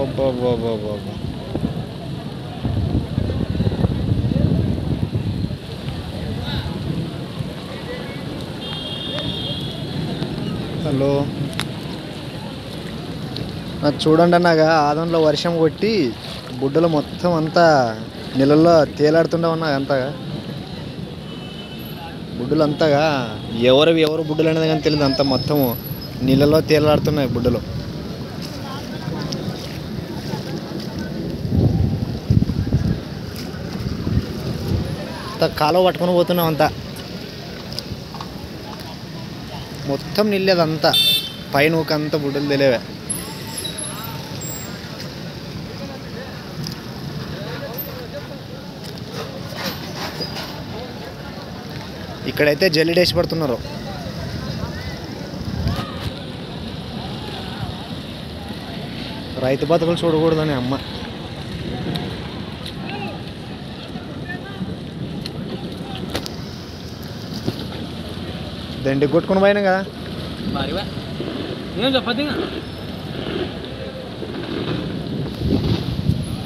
అబ్బబ్బబ్బబ్బబ్బ. Hello, అది చూడండి అన్నగా ఆదంలో వర్షం కొట్టి బుడ్డలు మొత్తం అంతా నీళ్ళల్లో తేలాడుతుండే ఉన్నాయి. అంతగా బుడ్డలు అంతగా ఎవరు బుడ్డలు అనేది కానీ తెలియదు. అంత మొత్తం నీళ్ళలో తేలాడుతున్నాయి బుడ్డలు. కాలువ పట్టుకొని పోతున్నాం అంతా, మొత్తం నీళ్ళేదంతా పైన ఊకంతా బుడ్డలు తెలియవే. ఇక్కడైతే జల్లిడేసి పడుతున్నారు. రైతు బతుకులు చూడకూడదని అమ్మ. దండి కొట్టుకుని పోయినా కదా.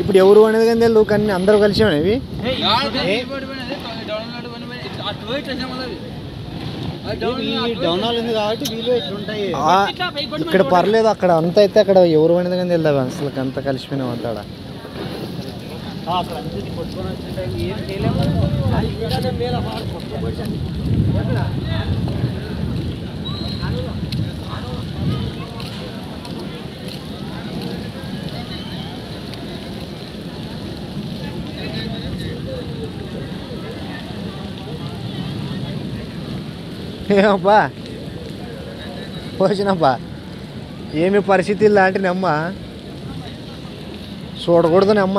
ఇప్పుడు ఎవరు అనేది కానీ తెలియదు, కానీ అందరూ కలిసి ఇవి ఇక్కడ పర్లేదు. అక్కడ అంత అయితే అక్కడ ఎవరు అనేది కానీ తెలియదు. అసలు అంత కలిసిపోయినాం అంతా. ఏమప్పా వచ్చినప్పా, ఏమి పరిస్థితి ఇలాంటినమ్మ చూడకూడదని అమ్మ.